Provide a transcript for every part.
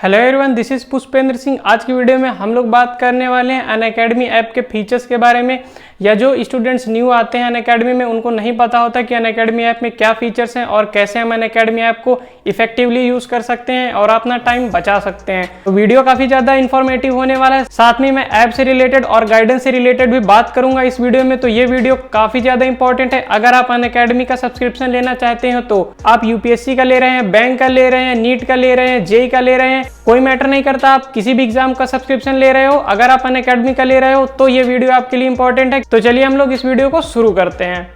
Hello everyone, this is Pushpendra Singh. आज की video में हम लोग बात करने वाले हैं अनअकैडमी ऐप के फीचर्स के बारे में। या जो स्टूडेंट्स न्यू आते हैं अनअकैडमी में, उनको नहीं पता होता कि अनअकैडमी ऐप में क्या फीचर्स हैं और कैसे हम अनअकैडमी ऐप को इफेक्टिवली यूज कर सकते हैं और अपना टाइम बचा सकते हैं। तो वीडियो काफी ज्यादा इन्फॉर्मेटिव होने वाला है। साथ में मैं ऐप से रिलेटेड और गाइडेंस से रिलेटेड भी बात करूंगा इस वीडियो में। तो ये वीडियो काफी ज्यादा इंपॉर्टेंट है। अगर आप अनअकैडमी का सब्सक्रिप्शन लेना चाहते हैं तो आप यूपीएससी का ले रहे हैं, बैंक का ले रहे हैं, नीट का ले रहे हैं, जेई का ले रहे हैं, कोई मैटर नहीं करता, आप किसी भी एग्जाम का सब्सक्रिप्शन ले रहे हो, अगर आप अनअकैडमी का ले रहे हो तो ये वीडियो आपके लिए इंपॉर्टेंट है। तो चलिए हम लोग इस वीडियो को शुरू करते हैं।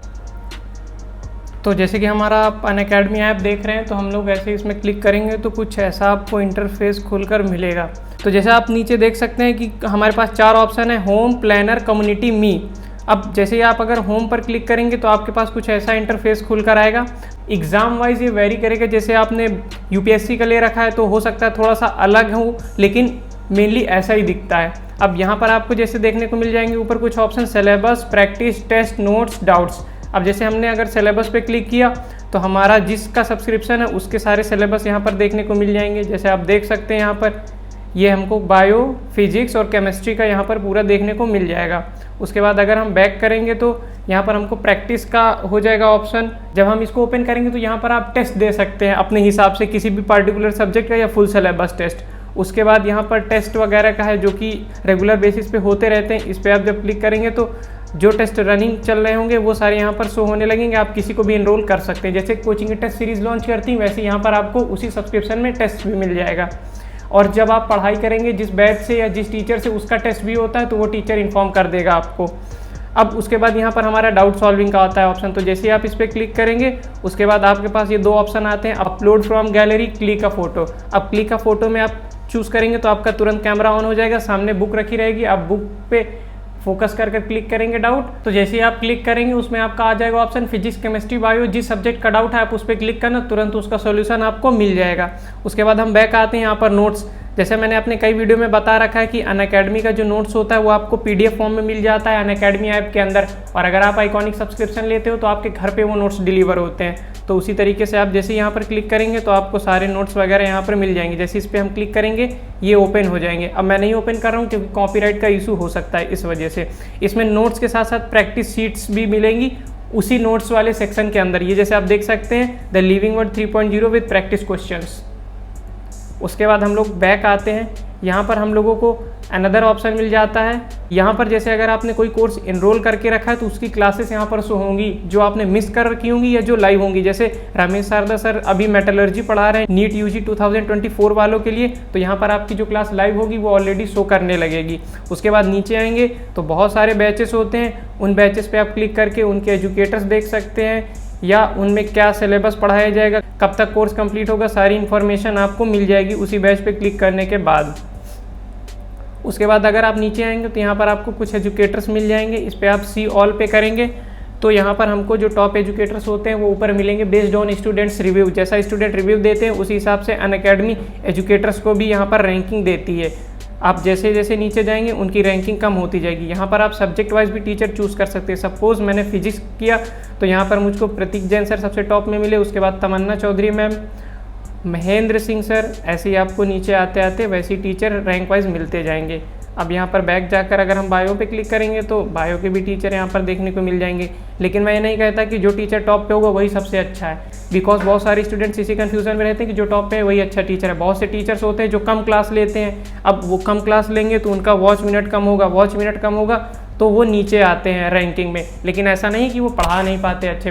तो जैसे कि हमारा आप अनअकैडमी ऐप देख रहे हैं, तो हम लोग ऐसे इसमें क्लिक करेंगे तो कुछ ऐसा आपको इंटरफेस खुलकर मिलेगा। तो जैसे आप नीचे देख सकते हैं कि हमारे पास 4 ऑप्शन है: होम, प्लानर, कम्युनिटी, मी। अब जैसे ही आप अगर होम पर क्लिक करेंगे तो आपके पास कुछ ऐसा इंटरफेस खुलकर आएगा। एग्ज़ाम वाइज ये वेरी करेगा। जैसे आपने यूपीएससी का ले रखा है तो हो सकता है थोड़ा सा अलग हो, लेकिन मेनली ऐसा ही दिखता है। अब यहाँ पर आपको जैसे देखने को मिल जाएंगे ऊपर कुछ option: syllabus, practice, test, notes, doubts. अब जैसे हमने अगर सिलेबस पे क्लिक किया तो हमारा जिसका सब्सक्रिप्शन है उसके सारे सिलेबस यहाँ पर देखने को मिल जाएंगे। जैसे आप देख सकते हैं यहाँ पर ये हमको बायो, फिजिक्स और केमिस्ट्री का यहाँ पर पूरा देखने को मिल जाएगा। उसके बाद अगर हम बैक करेंगे तो यहाँ पर हमको प्रैक्टिस का हो जाएगा ऑप्शन। जब हम इसको ओपन करेंगे तो यहाँ पर आप टेस्ट दे सकते हैं अपने हिसाब से, किसी भी पार्टिकुलर सब्जेक्ट का या फुल सिलेबस टेस्ट। उसके बाद यहाँ पर टेस्ट वगैरह का है जो कि रेगुलर बेसिस पे होते रहते हैं। इस पर आप जब क्लिक करेंगे तो जो टेस्ट रनिंग चल रहे होंगे वो सारे यहाँ पर शो होने लगेंगे। आप किसी को भी इनरोल कर सकते हैं। जैसे कोचिंग की टेस्ट सीरीज लॉन्च करती हैं वैसे यहाँ पर आपको उसी सब्सक्रिप्शन में टेस्ट भी मिल जाएगा। और जब आप पढ़ाई करेंगे जिस बैच से या जिस टीचर से, उसका टेस्ट भी होता है तो वो टीचर इन्फॉर्म कर देगा आपको। अब उसके बाद यहाँ पर हमारा डाउट सॉल्विंग का आता है ऑप्शन। तो जैसे आप इस पर क्लिक करेंगे उसके बाद आपके पास ये 2 ऑप्शन आते हैं: upload from gallery, click a photo. अब क्लिक अ फोटो में आप चूज़ करेंगे तो आपका तुरंत कैमरा ऑन हो जाएगा, सामने बुक रखी रहेगी, आप बुक पे फोकस कर क्लिक करेंगे डाउट। तो जैसे ही आप क्लिक करेंगे उसमें आपका आ जाएगा ऑप्शन फिजिक्स, केमिस्ट्री, बायो। जिस सब्जेक्ट का डाउट है आप उस पर क्लिक करना, तुरंत उसका सॉल्यूशन आपको मिल जाएगा। उसके बाद हम बैक आते हैं यहाँ पर नोट्स। जैसे मैंने अपने कई वीडियो में बता रखा है कि अनअकैडमी का जो नोट्स होता है वो आपको पीडीएफ फॉर्म में मिल जाता है अनअकैडमी ऐप के अंदर। और अगर आप आइकॉनिक सब्सक्रिप्शन लेते हो तो आपके घर पे वो नोट्स डिलीवर होते हैं। तो उसी तरीके से आप जैसे यहाँ पर क्लिक करेंगे तो आपको सारे नोट्स वगैरह यहाँ पर मिल जाएंगे। जैसे इस पर हम क्लिक करेंगे ये ओपन हो जाएंगे। अब मैं नहीं ओपन कर रहा हूँ क्योंकि कॉपीराइट का इशू हो सकता है, इस वजह से। इसमें नोट्स के साथ साथ प्रैक्टिस शीट्स भी मिलेंगी उसी नोट्स वाले सेक्शन के अंदर। ये जैसे आप देख सकते हैं, the living word 3.0 with practice questions. उसके बाद हम लोग बैक आते हैं। यहाँ पर हम लोगों को अनदर ऑप्शन मिल जाता है। यहाँ पर जैसे अगर आपने कोई कोर्स इनरोल करके रखा है तो उसकी क्लासेस यहाँ पर शो होंगी जो आपने मिस कर रखी होंगी या जो लाइव होंगी। जैसे रमेश शारदा सर अभी मेटलर्जी पढ़ा रहे हैं नीट यूजी 2024 वालों के लिए, तो यहाँ पर आपकी जो क्लास लाइव होगी वो ऑलरेडी शो करने लगेगी। उसके बाद नीचे आएंगे तो बहुत सारे बैचेस होते हैं, उन बैचेस पे आप क्लिक करके उनके एजुकेटर्स देख सकते हैं या उनमें क्या सिलेबस पढ़ाया जाएगा, कब तक कोर्स कंप्लीट होगा, सारी इन्फॉर्मेशन आपको मिल जाएगी उसी बैच पे क्लिक करने के बाद। उसके बाद अगर आप नीचे आएंगे तो यहाँ पर आपको कुछ एजुकेटर्स मिल जाएंगे। इस पर आप सी ऑल पे करेंगे तो यहाँ पर हमको जो टॉप एजुकेटर्स होते हैं वो ऊपर मिलेंगे बेस्ड ऑन स्टूडेंट्स रिव्यू। जैसा स्टूडेंट रिव्यू देते हैं उसी हिसाब से अनअकैडमी एजुकेटर्स को भी यहाँ पर रैंकिंग देती है। आप जैसे जैसे नीचे जाएंगे उनकी रैंकिंग कम होती जाएगी। यहाँ पर आप सब्जेक्ट वाइज भी टीचर चूज़ कर सकते हैं। सपोज मैंने फिजिक्स किया तो यहाँ पर मुझको प्रतीक जैन सर सबसे टॉप में मिले, उसके बाद तमन्ना चौधरी मैम, महेंद्र सिंह सर, ऐसे ही आपको नीचे आते आते वैसे ही टीचर रैंक वाइज मिलते जाएंगे। अब यहाँ पर बैक जाकर अगर हम बायो पे क्लिक करेंगे तो बायो के भी टीचर यहाँ पर देखने को मिल जाएंगे। लेकिन मैं ये नहीं कहता कि जो टीचर टॉप पे होगा वही सबसे अच्छा है, बिकॉज बहुत सारे स्टूडेंट्स इसी कन्फ्यूजन में रहते हैं कि जो टॉप पे है वही अच्छा टीचर है। बहुत से टीचर्स होते हैं जो कम क्लास लेते हैं, अब वो कम क्लास लेंगे तो उनका वॉच मिनट कम होगा, तो वो नीचे आते हैं रैंकिंग में। लेकिन ऐसा नहीं कि वो पढ़ा नहीं पाते अच्छे।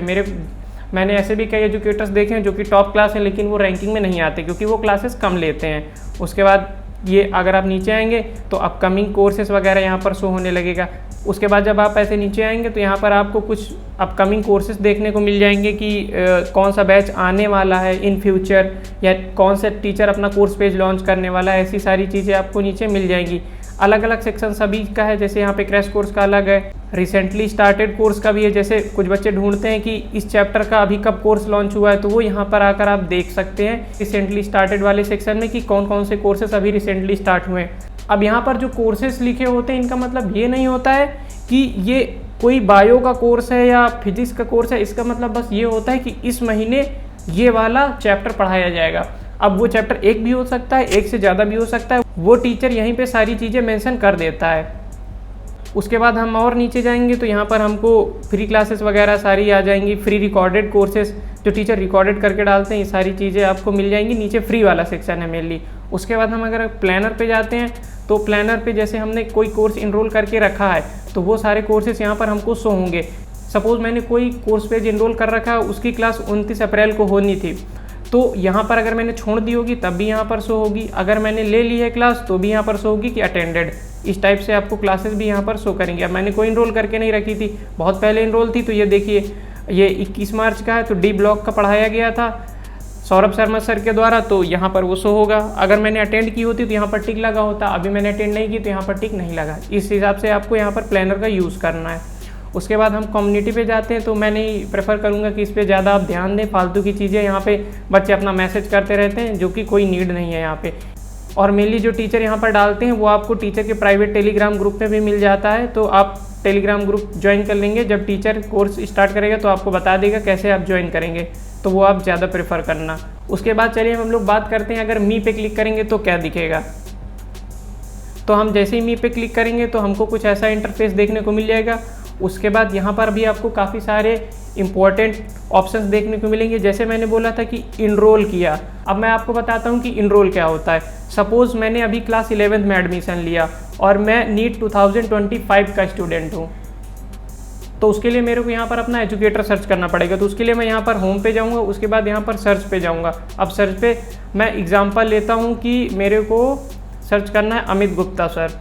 मैंने ऐसे भी कई एजुकेटर्स देखे हैं जो कि टॉप क्लास हैं लेकिन वो रैंकिंग में नहीं आते क्योंकि वो क्लासेस कम लेते हैं। उसके बाद ये अगर आप नीचे आएंगे तो अपकमिंग कोर्सेज वगैरह यहाँ पर शो होने लगेगा। उसके बाद जब आप ऐसे नीचे आएंगे तो यहाँ पर आपको कुछ अपकमिंग कोर्सेज देखने को मिल जाएंगे कि कौन सा बैच आने वाला है इन फ्यूचर, या कौन सा टीचर अपना कोर्स पेज लॉन्च करने वाला है। ऐसी सारी चीज़ें आपको नीचे मिल जाएंगी। अलग अलग सेक्शन सभी का है। जैसे यहाँ पे क्रैश कोर्स का अलग है, रिसेंटली स्टार्टेड कोर्स का भी है। जैसे कुछ बच्चे ढूंढते हैं कि इस चैप्टर का अभी कब कोर्स लॉन्च हुआ है तो वो यहाँ पर आकर आप देख सकते हैं रिसेंटली स्टार्टेड वाले सेक्शन में कि कौन कौन से कोर्सेस अभी रिसेंटली स्टार्ट हुए हैं। अब यहाँ पर जो कोर्सेस लिखे होते हैं इनका मतलब ये नहीं होता है कि ये कोई बायो का कोर्स है या फिजिक्स का कोर्स है। इसका मतलब बस ये होता है कि इस महीने ये वाला चैप्टर पढ़ाया जाएगा। अब वो चैप्टर एक भी हो सकता है, एक से ज़्यादा भी हो सकता है, वो टीचर यहीं पे सारी चीज़ें मेंशन कर देता है। उसके बाद हम और नीचे जाएंगे तो यहाँ पर हमको फ्री क्लासेस वगैरह सारी आ जाएंगी, फ्री रिकॉर्डेड कोर्सेज जो टीचर रिकॉर्डेड करके डालते हैं, ये सारी चीज़ें आपको मिल जाएंगी। नीचे फ्री वाला सेक्शन है मेनली। उसके बाद हम अगर प्लानर पे जाते हैं तो प्लानर पे जैसे हमने कोई कोर्स इनरोल करके रखा है तो वो सारे कोर्सेज यहाँ पर हमको शो होंगे। सपोज़ मैंने कोई कोर्स पेज इनरोल कर रखा है, उसकी क्लास 29 अप्रैल को होनी थी, तो यहाँ पर अगर मैंने छोड़ दी होगी तब भी यहाँ पर शो होगी, अगर मैंने ले ली है क्लास तो भी यहाँ पर शो होगी कि अटेंडेड। इस टाइप से आपको क्लासेस भी यहाँ पर शो करेंगे। अब मैंने कोई इनरोल करके नहीं रखी थी, बहुत पहले इनरोल थी, तो ये देखिए ये 21 मार्च का है, तो डी ब्लॉक का पढ़ाया गया था सौरभ शर्मा सर के द्वारा, तो यहाँ पर वो शो होगा। अगर मैंने अटेंड की होती तो यहाँ पर टिक लगा होता, अभी मैंने अटेंड नहीं की तो यहाँ पर टिक नहीं लगा। इस हिसाब से आपको यहाँ पर प्लानर का यूज़ करना है। उसके बाद हम कम्युनिटी पे जाते हैं, तो मैं नहीं प्रेफर करूँगा कि इस पर ज़्यादा आप ध्यान दें, फालतू की चीज़ें यहाँ पे बच्चे अपना मैसेज करते रहते हैं जो कि कोई नीड नहीं है यहाँ पे। और मेनली जो टीचर यहाँ पर डालते हैं वो आपको टीचर के प्राइवेट टेलीग्राम ग्रुप में भी मिल जाता है, तो आप टेलीग्राम ग्रुप ज्वाइन कर लेंगे। जब टीचर कोर्स स्टार्ट करेगा तो आपको बता देगा कैसे आप ज्वाइन करेंगे, तो वो आप ज़्यादा प्रेफर करना। उसके बाद चलिए हम लोग बात करते हैं अगर मी पे क्लिक करेंगे तो क्या दिखेगा। तो हम जैसे ही मी पे क्लिक करेंगे तो हमको कुछ ऐसा इंटरफेस देखने को मिल जाएगा। उसके बाद यहाँ पर भी आपको काफ़ी सारे इंपॉर्टेंट ऑप्शंस देखने को मिलेंगे। जैसे मैंने बोला था कि इनरोल किया, अब मैं आपको बताता हूँ कि इनरोल क्या होता है। सपोज़ मैंने अभी क्लास 11th में एडमिशन लिया और मैं नीट 2025 का स्टूडेंट हूँ, तो उसके लिए मेरे को यहाँ पर अपना एजुकेटर सर्च करना पड़ेगा। तो उसके लिए मैं यहाँ पर होम पे जाऊँगा, उसके बाद यहाँ पर सर्च पे जाऊँगा। अब सर्च पे मैं एग्जांपल लेता हूँ कि मेरे को सर्च करना है अमित गुप्ता सर,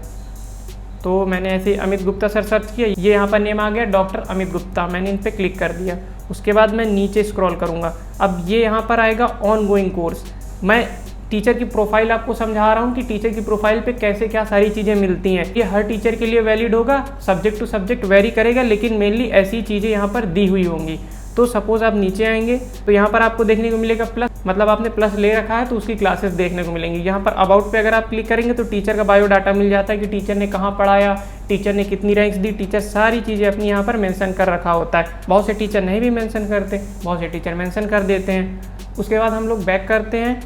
तो मैंने ऐसे अमित गुप्ता सर सर्च किया, ये यहाँ पर नेम आ गया डॉक्टर अमित गुप्ता, मैंने इन पर क्लिक कर दिया। उसके बाद मैं नीचे स्क्रॉल करूँगा, अब ये यहाँ पर आएगा ऑन गोइंग कोर्स। मैं टीचर की प्रोफाइल आपको समझा रहा हूँ कि टीचर की प्रोफाइल पे कैसे क्या सारी चीज़ें मिलती हैं। ये हर टीचर के लिए वैलिड होगा, सब्जेक्ट टू सब्जेक्ट वेरी करेगा, लेकिन मेनली ऐसी चीज़ें यहाँ पर दी हुई होंगी। तो सपोज़ आप नीचे आएंगे तो यहाँ पर आपको देखने को मिलेगा प्लस, मतलब आपने प्लस ले रखा है तो उसकी क्लासेस देखने को मिलेंगी। यहाँ पर अबाउट पे अगर आप क्लिक करेंगे तो टीचर का बायोडाटा मिल जाता है कि टीचर ने कहाँ पढ़ाया, टीचर ने कितनी रैंक्स दी, टीचर सारी चीज़ें अपनी यहाँ पर मेंशन कर रखा होता है। बहुत से टीचर नहीं भी मेंशन करते, बहुत से टीचर मेंशन कर देते हैं। उसके बाद हम लोग बैक करते हैं।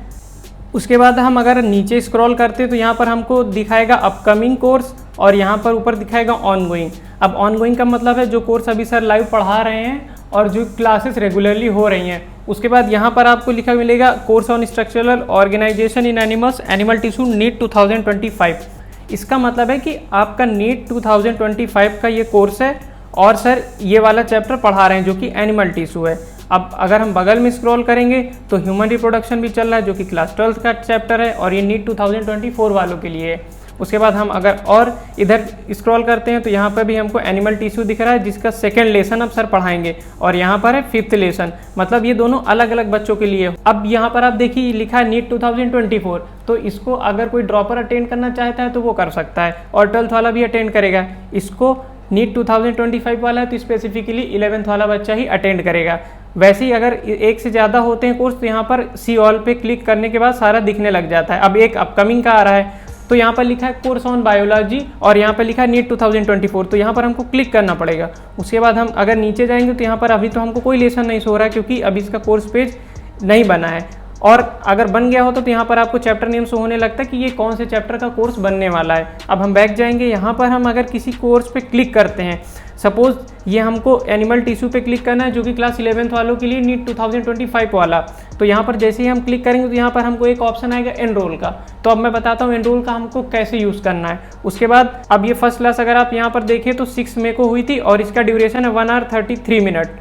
उसके बाद हम अगर नीचे स्क्रॉल करते हैं तो यहाँ पर हमको दिखाएगा अपकमिंग कोर्स और यहाँ पर ऊपर दिखाएगा ऑनगोइंग। अब ऑनगोइंग का मतलब है जो कोर्स अभी सर लाइव पढ़ा रहे हैं और जो क्लासेस रेगुलरली हो रही हैं। उसके बाद यहाँ पर आपको लिखा मिलेगा course on structural organisation in animals animal tissue NEET 2025। इसका मतलब है कि आपका नीट 2025 का ये कोर्स है और सर ये वाला चैप्टर पढ़ा रहे हैं जो कि एनिमल टिश्यू है। अब अगर हम बगल में स्क्रॉल करेंगे तो ह्यूमन रिप्रोडक्शन भी चल रहा है जो कि क्लास 12 का चैप्टर है और ये नीट 2024 वालों के लिए है। उसके बाद हम अगर और इधर स्क्रॉल करते हैं तो यहाँ पर भी हमको एनिमल टिश्यू दिख रहा है जिसका सेकंड लेसन अब सर पढ़ाएंगे और यहाँ पर है 5th लेसन, मतलब ये दोनों अलग अलग बच्चों के लिए। अब यहाँ पर आप देखिए लिखा है नीट 2024, तो इसको अगर कोई ड्रॉपर अटेंड करना चाहता है तो वो कर सकता है और 12th वाला भी अटेंड करेगा। इसको नीट 2025 वाला है तो स्पेसिफिकली 11th वाला बच्चा ही अटेंड करेगा। वैसे ही अगर एक से ज़्यादा होते हैं कोर्स तो यहाँ पर सी ऑल पे क्लिक करने के बाद सारा दिखने लग जाता है। अब एक अपकमिंग का आ रहा है तो यहाँ पर लिखा है कोर्स ऑन बायोलॉजी और यहाँ पर लिखा है नीट 2024, तो यहाँ पर हमको क्लिक करना पड़ेगा। उसके बाद हम अगर नीचे जाएंगे तो यहाँ पर अभी तो हमको कोई लेसन नहीं शो रहा है क्योंकि अभी इसका कोर्स पेज नहीं बना है, और अगर बन गया होता तो यहाँ पर आपको चैप्टर नेम शो होने लगता है कि ये कौन से चैप्टर का कोर्स बनने वाला है। अब हम बैक जाएंगे, यहाँ पर हम अगर किसी कोर्स पे क्लिक करते हैं, सपोज ये हमको एनिमल टिश्यू पे क्लिक करना है जो कि क्लास 11th वालों के लिए नीट 2025 वाला, तो यहाँ पर जैसे ही हम क्लिक करेंगे तो यहाँ पर हमको एक ऑप्शन आएगा एनरोल का। तो अब मैं बताता हूँ एनरोल का हमको कैसे यूज़ करना है। उसके बाद अब ये फर्स्ट क्लास अगर आप यहाँ पर देखें तो 6 मई को हुई थी और इसका ड्यूरेशन है 1 hour 33 मिनट।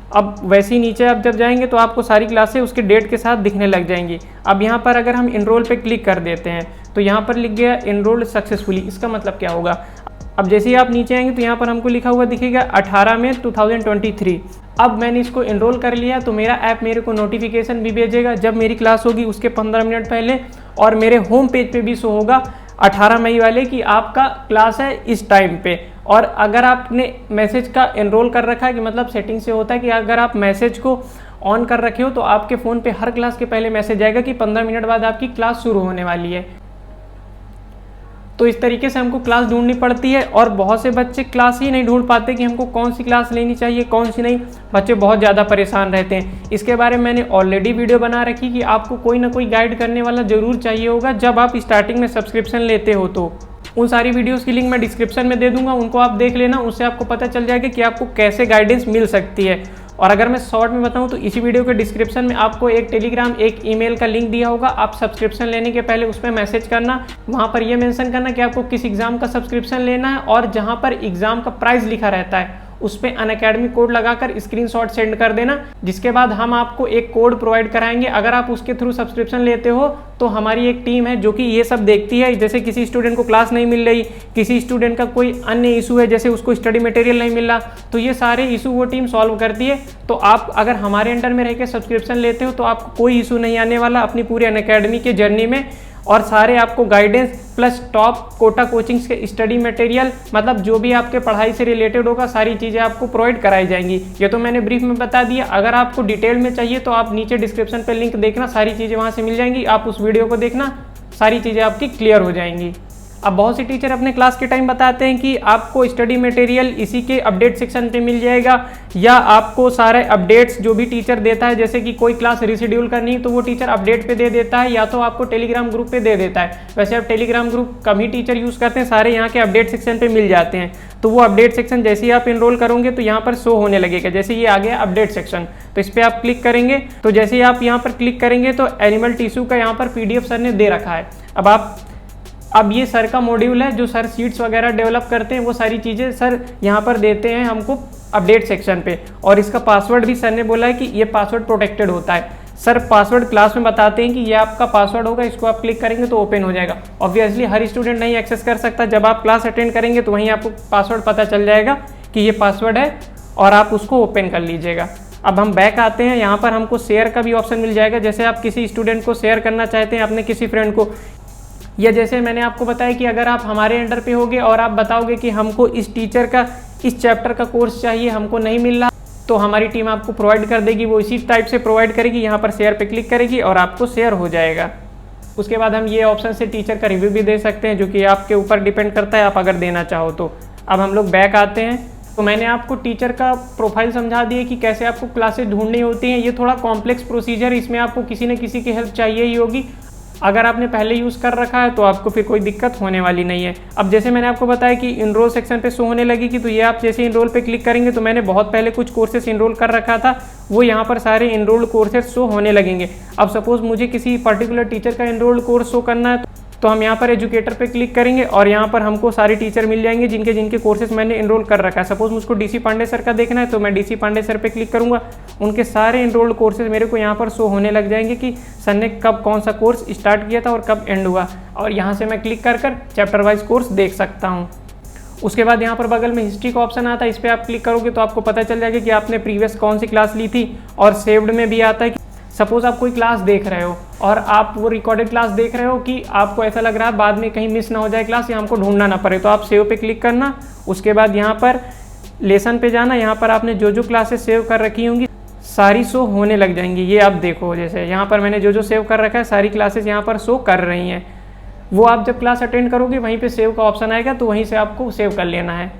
अब वैसे ही नीचे आप जब जाएंगे तो आपको सारी क्लासें उसके डेट के साथ दिखने लग जाएंगी। अब यहाँ पर अगर हम इनरोल पे क्लिक कर देते हैं तो यहाँ पर लिख गया इनरोल्ड सक्सेसफुली। इसका मतलब क्या होगा, अब जैसे ही आप नीचे आएंगे तो यहाँ पर हमको लिखा हुआ दिखेगा 18 मई 2023। अब मैंने इसको इनरोल कर लिया तो मेरा ऐप मेरे को नोटिफिकेशन भी भेजेगा जब मेरी क्लास होगी उसके 15 मिनट पहले, और मेरे होम पेज पे भी शो होगा 18 मई वाले कि आपका क्लास है इस टाइम पे। और अगर आपने मैसेज का एनरोल कर रखा है कि मतलब सेटिंग से होता है कि अगर आप मैसेज को ऑन कर रखे हो तो आपके फ़ोन पे हर क्लास के पहले मैसेज आएगा कि 15 मिनट बाद आपकी क्लास शुरू होने वाली है। तो इस तरीके से हमको क्लास ढूंढनी पड़ती है और बहुत से बच्चे क्लास ही नहीं ढूंढ पाते कि हमको कौन सी क्लास लेनी चाहिए कौन सी नहीं। बच्चे बहुत ज़्यादा परेशान रहते हैं। इसके बारे में मैंने ऑलरेडी वीडियो बना रखी कि आपको कोई ना कोई गाइड करने वाला ज़रूर चाहिए होगा जब आप स्टार्टिंग में सब्सक्रिप्शन लेते हो। तो उन सारी वीडियोस की लिंक मैं डिस्क्रिप्शन में दे दूंगा, उनको आप देख लेना। उससे आपको पता चल जाएगा कि आपको कैसे गाइडेंस मिल सकती है। और अगर मैं शॉर्ट में बताऊं तो इसी वीडियो के डिस्क्रिप्शन में आपको एक टेलीग्राम एक ईमेल का लिंक दिया होगा। आप सब्सक्रिप्शन लेने के पहले उस पर मैसेज करना, वहां पर यह मेंशन करना कि आपको किस एग्जाम का सब्सक्रिप्शन लेना है और जहां पर एग्जाम का प्राइस लिखा रहता है उस पर अनअकैडमी कोड लगाकर स्क्रीनशॉट सेंड कर देना। जिसके बाद हम आपको एक कोड प्रोवाइड कराएंगे। अगर आप उसके थ्रू सब्सक्रिप्शन लेते हो तो हमारी एक टीम है जो कि ये सब देखती है। जैसे किसी स्टूडेंट को क्लास नहीं मिल रही, किसी स्टूडेंट का कोई अन्य इशू है, जैसे उसको स्टडी मटेरियल नहीं मिल रहा, तो ये सारे इशू वो टीम सॉल्व करती है। तो आप अगर हमारे अंडर में रह के सब्सक्रिप्शन लेते हो तो आपको कोई इशू नहीं आने वाला अपनी पूरी अनअकैडमी के जर्नी में। और सारे आपको guidance plus top Kota coachings के स्टडी मटेरियल, मतलब जो भी आपके पढ़ाई से रिलेटेड होगा सारी चीज़ें आपको प्रोवाइड कराई जाएंगी। ये तो मैंने ब्रीफ में बता दिया। अगर आपको डिटेल में चाहिए तो आप नीचे डिस्क्रिप्शन पे लिंक देखना, सारी चीज़ें वहाँ से मिल जाएंगी। आप उस वीडियो को देखना, सारी चीज़ें आपकी क्लियर हो जाएंगी। अब बहुत से टीचर अपने क्लास के टाइम बताते हैं कि आपको स्टडी मटेरियल इसी के अपडेट सेक्शन पे मिल जाएगा, या आपको सारे अपडेट्स जो भी टीचर देता है, जैसे कि कोई क्लास रिशेड्यूल करनी है तो वो टीचर अपडेट पे दे देता है, या तो आपको टेलीग्राम ग्रुप पे दे देता है। वैसे अब टेलीग्राम ग्रुप कम ही टीचर यूज़ करते हैं, सारे यहाँ के अपडेट सेक्शन पे मिल जाते हैं। तो वो अपडेट सेक्शन जैसे ही आप इनरोल करोगे तो यहाँ पर शो होने लगेगा। जैसे ये आ गया अपडेट सेक्शन, तो इस पर आप क्लिक करेंगे तो जैसे ही आप यहाँ पर क्लिक करेंगे तो एनिमल टिश्यू का यहाँ पर PDF सर ने दे रखा है। अब ये सर का मॉड्यूल है, जो सर सीट्स वगैरह डेवलप करते हैं वो सारी चीज़ें सर यहाँ पर देते हैं हमको अपडेट सेक्शन पे। और इसका पासवर्ड भी सर ने बोला है कि ये पासवर्ड प्रोटेक्टेड होता है। सर पासवर्ड क्लास में बताते हैं कि ये आपका पासवर्ड होगा, इसको आप क्लिक करेंगे तो ओपन हो जाएगा। ऑब्वियसली हर स्टूडेंट नहीं एक्सेस कर सकता, जब आप क्लास अटेंड करेंगे तो वहीं आपको पासवर्ड पता चल जाएगा कि ये पासवर्ड है और आप उसको ओपन कर लीजिएगा। अब हम बैक आते हैं, यहाँ पर हमको शेयर का भी ऑप्शन मिल जाएगा। जैसे आप किसी स्टूडेंट को शेयर करना चाहते हैं अपने किसी फ्रेंड को, या जैसे मैंने आपको बताया कि अगर आप हमारे अंडर पे होगे और आप बताओगे कि हमको इस टीचर का इस चैप्टर का कोर्स चाहिए, हमको नहीं मिल रहा, तो हमारी टीम आपको प्रोवाइड कर देगी। वो इसी टाइप से प्रोवाइड करेगी। यहाँ पर शेयर पे क्लिक करेगी और आपको शेयर हो जाएगा। उसके बाद हम ये ऑप्शन से टीचर का रिव्यू भी दे सकते हैं, जो कि आपके ऊपर डिपेंड करता है, आप अगर देना चाहो तो। अब हम लोग बैक आते हैं, तो मैंने आपको टीचर का प्रोफाइल समझा दिया कि कैसे आपको क्लासेस ढूंढनी होती हैं। ये थोड़ा कॉम्प्लेक्स प्रोसीजर, इसमें आपको किसी न किसी की हेल्प चाहिए ही होगी। अगर आपने पहले यूज़ कर रखा है तो आपको फिर कोई दिक्कत होने वाली नहीं है। अब जैसे मैंने आपको बताया कि इनरोल सेक्शन पे शो होने लगी कि, तो ये आप जैसे इनरोल पे क्लिक करेंगे तो मैंने बहुत पहले कुछ कोर्सेस इनरोल कर रखा था, वो यहाँ पर सारे इनरोल कोर्सेस शो होने लगेंगे। अब सपोज मुझे किसी पर्टिकुलर टीचर का इनरोल कोर्स शो करना है तो हम यहाँ पर एजुकेटर पे क्लिक करेंगे और यहाँ पर हमको सारे टीचर मिल जाएंगे जिनके कोर्सेज मैंने इनरोल कर रखा है। सपोज मुझको DC पांडे सर का देखना है तो मैं DC पांडे सर पे क्लिक करूँगा, उनके सारे इनरोल्ड कोर्सेज मेरे को यहाँ पर शो होने लग जाएंगे कि सर ने कब कौन सा कोर्स स्टार्ट किया था और कब एंड हुआ। और यहाँ से मैं क्लिक कर चैप्टर वाइज कोर्स देख सकता हूँ। उसके बाद यहाँ पर बगल में हिस्ट्री का ऑप्शन आता है, इस पर आप क्लिक करोगे तो आपको पता चल जाएगा कि आपने प्रीवियस कौन सी क्लास ली थी। और सेव्ड में भी आता है कि सपोज आप कोई क्लास देख रहे हो और आप वो रिकॉर्डेड क्लास देख रहे हो कि आपको ऐसा लग रहा है बाद में कहीं मिस ना हो जाए क्लास या हमको ढूंढना ना पड़े, तो आप सेव पे क्लिक करना। उसके बाद यहाँ पर लेसन पे जाना, यहाँ पर आपने जो जो क्लासेस सेव कर रखी होंगी सारी शो होने लग जाएंगी। ये आप देखो, जैसे यहाँ पर मैंने जो जो सेव कर रखा है सारी क्लासेस यहाँ पर शो कर रही हैं। वो आप जब क्लास अटेंड करोगे वहीं पे सेव का ऑप्शन आएगा, तो वहीं से आपको सेव कर लेना है।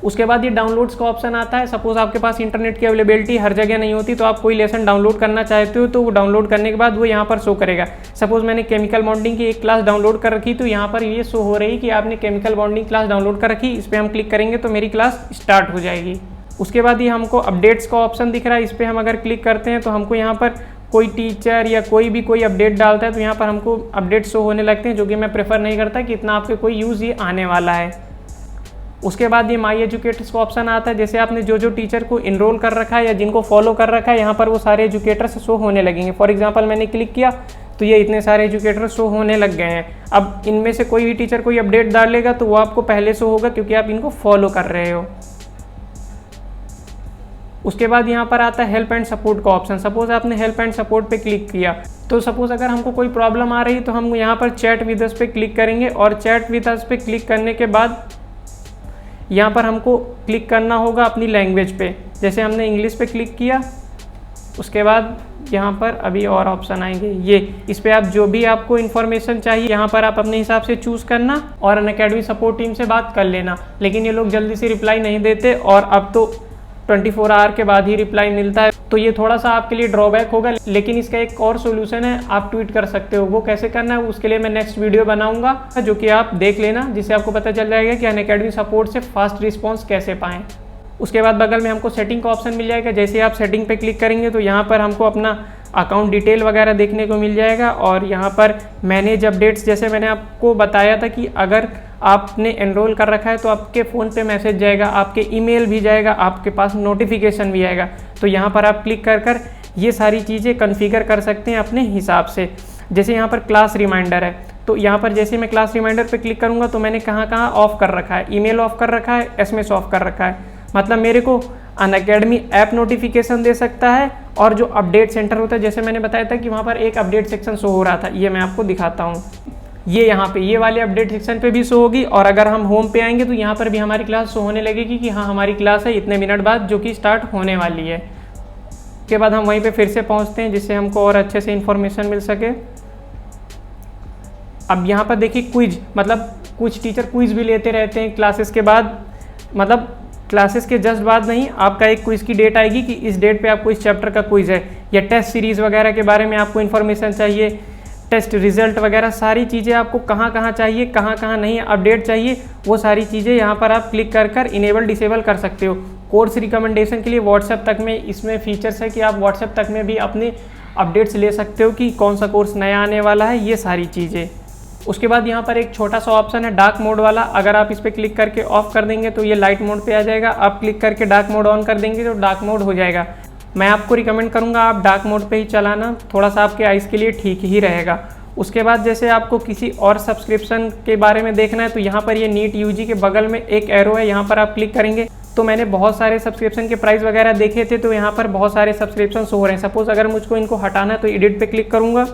उसके बाद ये डाउनलोड्स का ऑप्शन आता है। सपोज आपके पास इंटरनेट की अवेलेबिलिटी हर जगह नहीं होती, तो आप कोई लेसन डाउनलोड करना चाहते हो तो वो डाउनलोड करने के बाद वो यहाँ पर शो करेगा। सपोज मैंने केमिकल बॉन्डिंग की एक क्लास डाउनलोड कर रखी, तो यहाँ पर ये शो हो रही कि आपने केमिकल बॉन्डिंग क्लास डाउनलोड कर रखी। इस पर हम क्लिक करेंगे तो मेरी क्लास स्टार्ट हो जाएगी। उसके बाद ये हमको अपडेट्स का ऑप्शन दिख रहा है, इस पर हम अगर क्लिक करते हैं तो हमको यहाँ पर कोई टीचर या कोई अपडेट डालता है तो यहाँ पर हमको अपडेट शो होने लगते हैं, जो कि मैं प्रेफर नहीं करता कि इतना आपके कोई यूज़ ये आने वाला है। उसके बाद ये माई एजुकेटर्स का ऑप्शन आता है, जैसे आपने जो जो टीचर को इनरोल कर रखा है या जिनको फॉलो कर रखा है यहाँ पर वो सारे एजुकेटर्स शो होने लगेंगे। फॉर एग्जांपल मैंने क्लिक किया तो ये इतने सारे एजुकेटर शो होने लग गए हैं। अब इनमें से कोई भी टीचर कोई अपडेट डालेगा तो वो आपको पहले शो होगा क्योंकि आप इनको फॉलो कर रहे हो। उसके बाद यहाँ पर आता है हेल्प एंड सपोर्ट का ऑप्शन। सपोज आपने हेल्प एंड सपोर्ट पे क्लिक किया तो सपोज अगर हमको कोई प्रॉब्लम आ रही तो हम यहाँ पर चैट विद अस पे क्लिक करेंगे, और चैट विद अस पे क्लिक करने के बाद यहाँ पर हमको क्लिक करना होगा अपनी लैंग्वेज पे। जैसे हमने इंग्लिश पे क्लिक किया उसके बाद यहाँ पर अभी और ऑप्शन आएंगे, ये इस पे आप जो भी आपको इन्फॉर्मेशन चाहिए यहाँ पर आप अपने हिसाब से चूज़ करना और अनअकैडमी सपोर्ट टीम से बात कर लेना। लेकिन ये लोग जल्दी से रिप्लाई नहीं देते और अब तो 24 आवर के बाद ही रिप्लाई मिलता है, तो ये थोड़ा सा आपके लिए ड्रॉबैक होगा। लेकिन इसका एक और सोल्यूशन है, आप ट्वीट कर सकते हो। वो कैसे करना है उसके लिए मैं नेक्स्ट वीडियो बनाऊंगा, जो कि आप देख लेना, जिससे आपको पता चल जाएगा कि अनअकैडमी सपोर्ट से फास्ट रिस्पॉन्स कैसे पाएँ। उसके बाद बगल में हमको सेटिंग का ऑप्शन मिल जाएगा। जैसे आप सेटिंग पे क्लिक करेंगे तो यहाँ पर हमको अपना अकाउंट डिटेल वगैरह देखने को मिल जाएगा और यहाँ पर मैनेज अपडेट्स, जैसे मैंने आपको बताया था कि अगर आपने एनरोल कर रखा है तो आपके फ़ोन पे मैसेज जाएगा, आपके ईमेल भी जाएगा, आपके पास नोटिफिकेशन भी आएगा। तो यहाँ पर आप क्लिक कर ये सारी चीज़ें कॉन्फ़िगर कर सकते हैं अपने हिसाब से। जैसे यहाँ पर क्लास रिमाइंडर है, तो यहाँ पर जैसे मैं क्लास रिमाइंडर पे क्लिक करूँगा तो मैंने कहाँ ऑफ कर रखा है, ईमेल ऑफ कर रखा है, SMS ऑफ कर रखा है। मतलब मेरे को अनअकैडमी ऐप नोटिफिकेशन दे सकता है और जो अपडेट सेंटर होता है, जैसे मैंने बताया था कि वहाँ पर एक अपडेट सेक्शन शो हो रहा था, ये मैं आपको दिखाता हूँ। ये यहाँ पे ये वाले अपडेट सेक्शन पे भी शो होगी और अगर हम होम पे आएंगे तो यहाँ पर भी हमारी क्लास शो होने लगेगी कि हाँ हमारी क्लास है इतने मिनट बाद, जो कि स्टार्ट होने वाली है। उसके बाद हम वहीं पे फिर से पहुँचते हैं जिससे हमको और अच्छे से इन्फॉर्मेशन मिल सके। अब यहाँ पर देखिए क्विज, मतलब कुछ टीचर क्विज भी लेते रहते हैं क्लासेस के बाद, मतलब क्लासेस के जस्ट बाद नहीं, आपका एक क्विज की डेट आएगी कि इस डेट पे आपको इस चैप्टर का क्विज है, या टेस्ट सीरीज़ वगैरह के बारे में आपको इन्फॉर्मेशन चाहिए, टेस्ट रिजल्ट वगैरह सारी चीज़ें आपको कहाँ चाहिए, कहाँ नहीं अपडेट चाहिए, वो सारी चीज़ें यहाँ पर आप क्लिक कर इनेबल डिसेबल कर सकते हो। कोर्स रिकमेंडेशन के लिए व्हाट्सएप तक में इसमें फीचर्स है कि आप व्हाट्सएप तक में भी अपने अपडेट्स ले सकते हो कि कौन सा कोर्स नया आने वाला है, ये सारी चीज़ें। उसके बाद यहाँ पर एक छोटा सा ऑप्शन है डार्क मोड वाला, अगर आप इस पर क्लिक करके ऑफ कर देंगे तो ये लाइट मोड पे आ जाएगा। आप क्लिक करके डार्क मोड ऑन कर देंगे तो डार्क मोड हो जाएगा। मैं आपको रिकमेंड करूँगा आप डार्क मोड पे ही चलाना, थोड़ा सा आपके आइज़ के लिए ठीक ही रहेगा। उसके बाद जैसे आपको किसी और सब्सक्रिप्शन के बारे में देखना है तो यहाँ पर ये नीट यूजी के बगल में एक एरो है, यहाँ पर आप क्लिक करेंगे तो मैंने बहुत सारे सब्सक्रिप्शन के प्राइस वगैरह देखे थे, तो यहाँ पर बहुत सारे सब्सक्रिप्शन हो रहे हैं। सपोज़ अगर मुझको इनको हटाना है तो एडिट पे क्लिक करूँगा,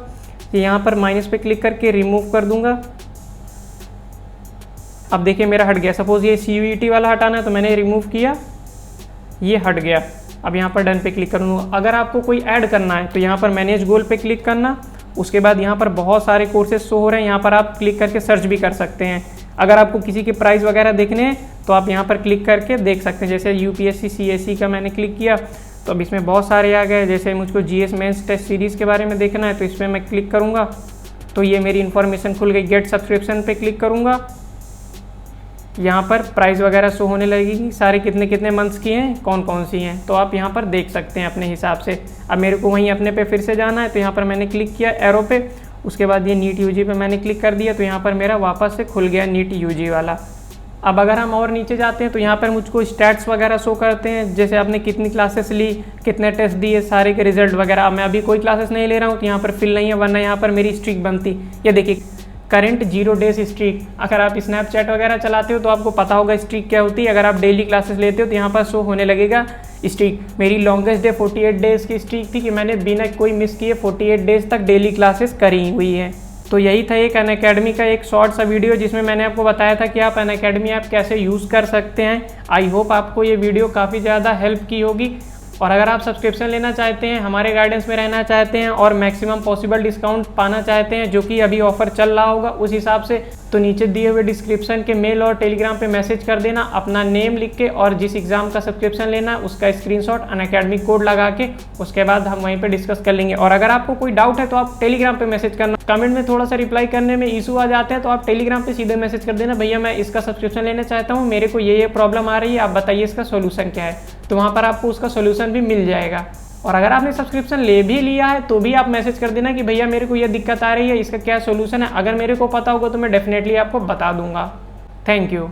यहाँ पर माइनस पे क्लिक करके रिमूव कर दूंगा। अब देखिए मेरा हट गया। सपोज़ ये CUET वाला हटाना है तो मैंने रिमूव किया, ये हट गया। अब यहाँ पर डन पे क्लिक करूँगा। अगर आपको कोई ऐड करना है तो यहाँ पर मैनेज गोल पे क्लिक करना। उसके बाद यहाँ पर बहुत सारे कोर्सेज शो हो रहे हैं, यहाँ पर आप क्लिक करके सर्च भी कर सकते हैं। अगर आपको किसी के प्राइस वगैरह देखने हैं तो आप यहाँ पर क्लिक करके देख सकते हैं। जैसे UPSC CSE का मैंने क्लिक किया तो अब इसमें बहुत सारे आ गए। जैसे मुझको GS मेंस टेस्ट सीरीज़ के बारे में देखना है तो इसमें मैं क्लिक करूँगा तो ये मेरी इन्फॉर्मेशन खुल गई। गेट सब्सक्रिप्शन पे क्लिक करूँगा, यहाँ पर प्राइस वगैरह शो होने लगेगी, सारे कितने कितने मंथ्स की हैं, कौन कौन सी हैं, तो आप यहाँ पर देख सकते हैं अपने हिसाब से। अब मेरे को वहीं अपने पे फिर से जाना है तो यहाँ पर मैंने क्लिक किया एरो पे। उसके बाद ये नीट यूजी पे मैंने क्लिक कर दिया तो यहाँ पर मेरा वापस से खुल गया नीट यूजी वाला। अब अगर हम और नीचे जाते हैं तो यहाँ पर मुझको स्टैट्स वगैरह शो करते हैं, जैसे आपने कितनी क्लासेस ली, कितने टेस्ट दिए, सारे के रिजल्ट वगैरह। अब मैं अभी कोई क्लासेस नहीं ले रहा हूँ तो यहाँ पर फिल नहीं है, वरना यहाँ पर मेरी स्ट्रीक बनती। ये देखिए करंट 0 डेज स्ट्रीक। अगर आप स्नैपचैट वगैरह चलाते हो तो आपको पता होगा स्ट्रीक क्या होती है। अगर आप डेली क्लासेस लेते हो तो यहाँ पर शो होने लगेगा स्ट्रीक। मेरी लॉन्गेस्ट डे 48 डेज़ की स्ट्रीक थी कि मैंने बिना कोई मिस किए 48 डेज़ तक डेली क्लासेस करी हुई है। तो यही था एक अनअकैडमी का एक शॉर्ट सा वीडियो जिसमें मैंने आपको बताया था कि आप अनअकैडमी ऐप कैसे यूज़ कर सकते हैं। आई होप आपको ये वीडियो काफ़ी ज़्यादा हेल्प की होगी। और अगर आप सब्सक्रिप्शन लेना चाहते हैं, हमारे गाइडेंस में रहना चाहते हैं और मैक्सिमम पॉसिबल डिस्काउंट पाना चाहते हैं, जो कि अभी ऑफर चल रहा होगा उस हिसाब से, तो नीचे दिए हुए डिस्क्रिप्शन के मेल और टेलीग्राम पे मैसेज कर देना अपना नेम लिख के और जिस एग्जाम का सब्सक्रिप्शन लेना उसका स्क्रीनशॉट अनअकैडमी कोड लगा के, उसके बाद हम वहीं पे डिस्कस कर लेंगे। और अगर आपको कोई डाउट है तो आप टेलीग्राम पे मैसेज करना। कमेंट में थोड़ा सा रिप्लाई करने में इशू आ जाते हैं तो आप टेलीग्राम पे सीधे मैसेज कर देना, भैया मैं इसका सब्सक्रिप्शन लेना चाहता हूँ, मेरे को ये प्रॉब्लम आ रही है, आप बताइए इसका सोल्यूशन क्या है। तो वहाँ पर आपको उसका सोल्यूशन भी मिल जाएगा। और अगर आपने सब्सक्रिप्शन ले भी लिया है तो भी आप मैसेज कर देना कि भैया मेरे को ये दिक्कत आ रही है, इसका क्या सोल्यूशन है। अगर मेरे को पता होगा तो मैं डेफिनेटली आपको बता दूंगा। Thank you.